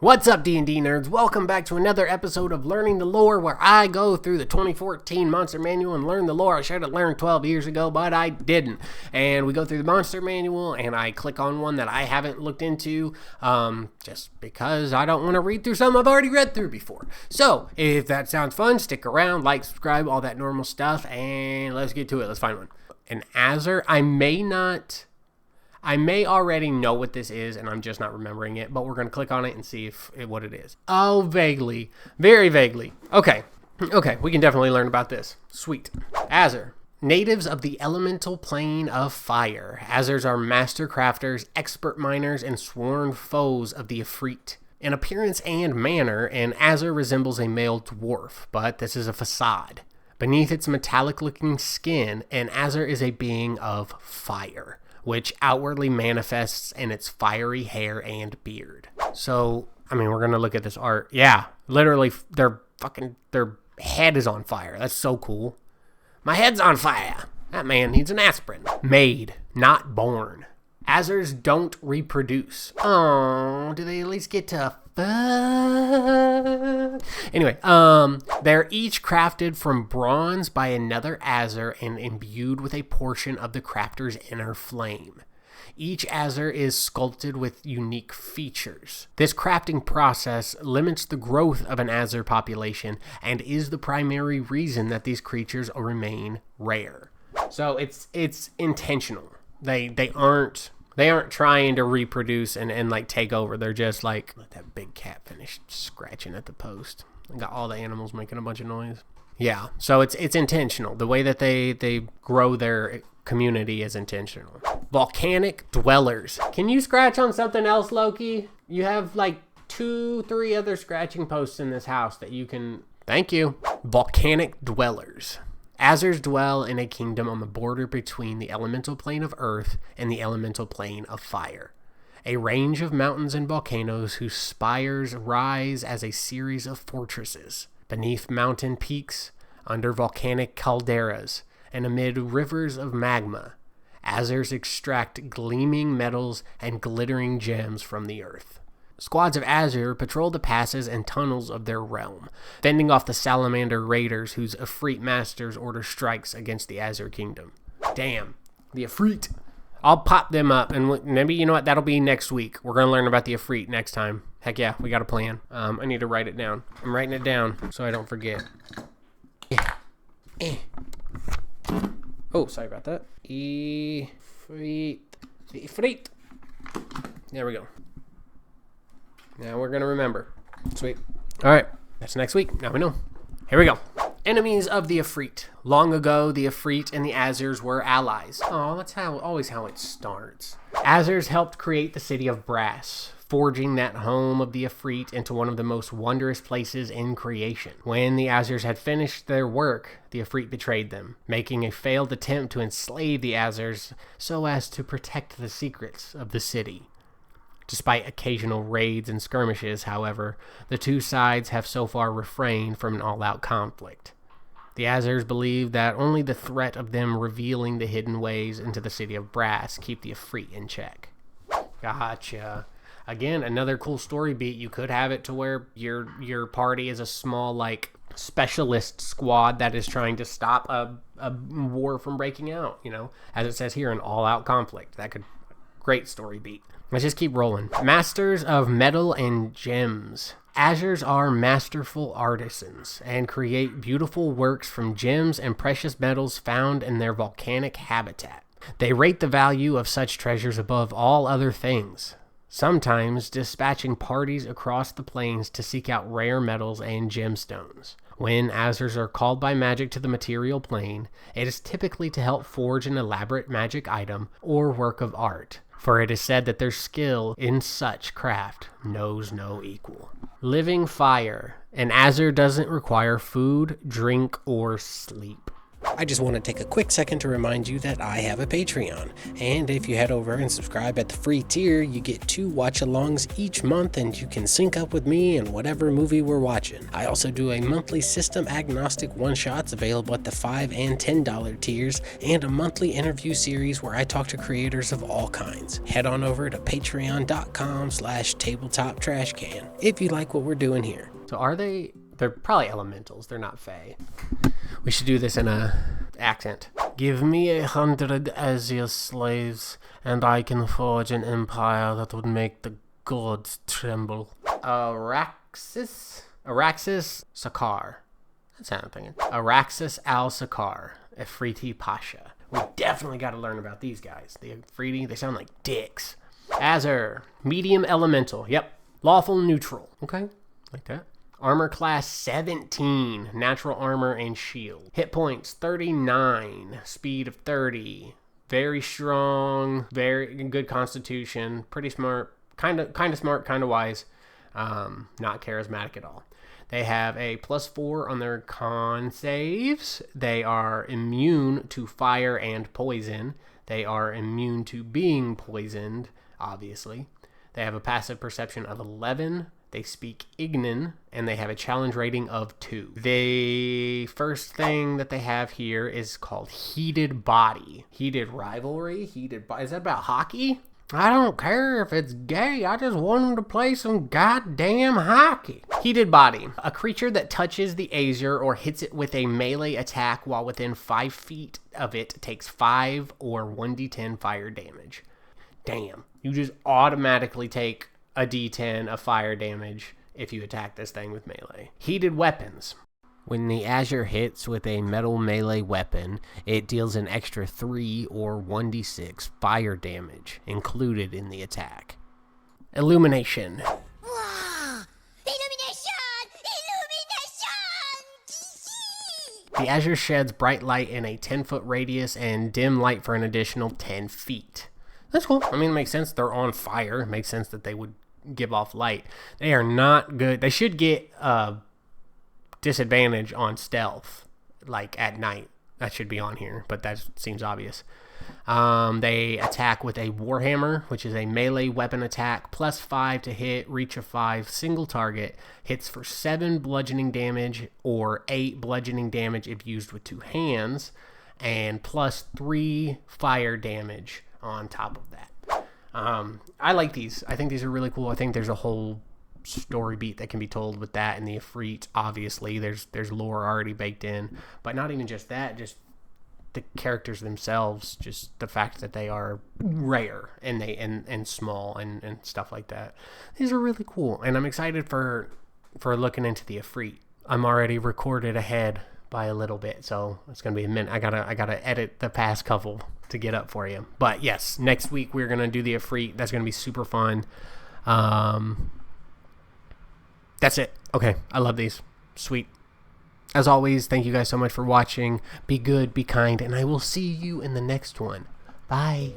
What's up, D&D nerds? Welcome back to another episode of Learning the Lore, where I go through the 2014 Monster Manual and learn the lore I should have learned 12 years ago, but I didn't. And we go through the Monster Manual, and I click on one that I haven't looked into, just because I don't want to read through something I've already read through before. So, if that sounds fun, stick around, like, subscribe, all that normal stuff, and let's get to it. Let's find one. An AZERS, I may already know what this is, and I'm just not remembering it, but we're going to click on it and see what it is. Oh, vaguely. Very vaguely. Okay, we can definitely learn about this. Sweet. AZERS. Natives of the elemental plane of fire. AZERS are master crafters, expert miners, and sworn foes of the Ifrit. In appearance and manner, an AZERS resembles a male dwarf, but this is a facade. Beneath its metallic-looking skin, an AZERS is a being of fire, which outwardly manifests in its fiery hair and beard. So, we're going to look at this art. Yeah, literally, their head is on fire. That's so cool. My head's on fire. That man needs an aspirin. Made, not born. AZERS don't reproduce. Oh, do they at least get to fuck? Anyway, they're each crafted from bronze by another AZERS and imbued with a portion of the crafter's inner flame. Each AZERS is sculpted with unique features. This crafting process limits the growth of an AZERS population and is the primary reason that these creatures remain rare. So it's intentional. They aren't trying to reproduce and like take over. They're just like, let that big cat finish scratching at the post. Got all the animals making a bunch of noise. Yeah, so it's intentional. The way that they grow their community is intentional. Volcanic dwellers. Can you scratch on something else, Loki? You have like 2-3 other scratching posts in this house that you can... Thank you. Volcanic dwellers. AZERS dwell in a kingdom on the border between the elemental plane of earth and the elemental plane of fire. A range of mountains and volcanoes whose spires rise as a series of fortresses. Beneath mountain peaks, under volcanic calderas, and amid rivers of magma, AZERS extract gleaming metals and glittering gems from the earth. Squads of AZERS patrol the passes and tunnels of their realm, fending off the salamander raiders whose Ifrit masters order strikes against the AZERS kingdom. Damn, the Ifrit. I'll pop them up, and maybe, you know what, that'll be next week. We're going to learn about the Ifrit next time. Heck yeah, we got a plan. I need to write it down. I'm writing it down so I don't forget. Oh, sorry about that. Ifrit. There we go. Now we're going to remember. Sweet. All right. That's next week. Now we know. Here we go. Enemies of the Ifrit. Long ago, the Ifrit and the AZERS were allies. Oh, that's always how it starts. AZERS helped create the city of Brass, forging that home of the Ifrit into one of the most wondrous places in creation. When the AZERS had finished their work, the Ifrit betrayed them, making a failed attempt to enslave the AZERS so as to protect the secrets of the city. Despite occasional raids and skirmishes, however, the two sides have so far refrained from an all-out conflict. The AZERS believe that only the threat of them revealing the hidden ways into the city of Brass keep the Ifrit in check. Gotcha. Again, another cool story beat. You could have it to where your party is a small, like, specialist squad that is trying to stop a war from breaking out, you know, as it says here, an all-out conflict. That could... Great story beat. Let's just keep rolling. Masters of metal and gems. AZERS are masterful artisans and create beautiful works from gems and precious metals found in their volcanic habitat. They rate the value of such treasures above all other things, sometimes dispatching parties across the plains to seek out rare metals and gemstones. When AZERS are called by magic to the material plane, it is typically to help forge an elaborate magic item or work of art, for it is said that their skill in such craft knows no equal. Living fire. An AZERS doesn't require food, drink, or sleep. I just want to take a quick second to remind you that I have a Patreon, and if you head over and subscribe at the free tier, you get 2 watch-alongs each month, and you can sync up with me and whatever movie we're watching. I also do a monthly system-agnostic one-shots available at the $5 and $10 tiers, and a monthly interview series where I talk to creators of all kinds. Head on over to patreon.com/tabletoptrashcan if you like what we're doing here. So they're probably elementals, they're not fae. We should do this in a accent. Give me 100 AZERS slaves, and I can forge an empire that would make the gods tremble. Araxis Sakar. That's how I'm thinking. Araxis al-Sakar, Afriti Pasha. We definitely got to learn about these guys. The Afriti, they sound like dicks. Azer, medium elemental. Yep. Lawful neutral. Okay, like that. Armor class 17, natural armor and shield. Hit points 39, speed of 30. Very strong, very good constitution, pretty smart, kind of smart, kind of wise. Not charismatic at all. They have a +4 on their con saves. They are immune to fire and poison. They are immune to being poisoned, obviously. They have a passive perception of 11. They speak Ignan, and they have a challenge rating of 2. The first thing that they have here is called Heated Body. Heated Rivalry? Is that about hockey? I don't care if it's gay. I just want them to play some goddamn hockey. Heated Body. A creature that touches the Azer or hits it with a melee attack while within 5 feet of it takes 5 or 1d10 fire damage. Damn. You just automatically take a d10 of fire damage if you attack this thing with melee. Heated Weapons. When the Azer hits with a metal melee weapon, it deals an extra 3 or 1d6 fire damage included in the attack. Illumination. Wow. Illumination! The Azer sheds bright light in a 10-foot radius and dim light for an additional 10 feet. That's cool. I mean, it makes sense. They're on fire. It makes sense that they would give off light. They are not good. They should get disadvantage on stealth, like at night. That should be on here, but that seems obvious. They attack with a Warhammer, which is a melee weapon attack, +5 to hit, reach of 5, single target, hits for 7 bludgeoning damage or 8 bludgeoning damage if used with 2 hands, and +3 fire damage on top of that. I like these. I think these are really cool. I think there's a whole story beat that can be told with that and the Ifrit. Obviously, there's lore already baked in, but not even just that, just the characters themselves, just the fact that they are rare and small and stuff like that. These are really cool, and I'm excited for looking into the Ifrit. I'm already recorded ahead by a little bit, so it's gonna be a minute. I gotta edit the past couple to get up for you. But yes, next week we're gonna do the Ifrit. That's gonna be super fun. That's it. Okay, I love these. Sweet. As always, thank you guys so much for watching. Be good, be kind, and I will see you in the next one. Bye.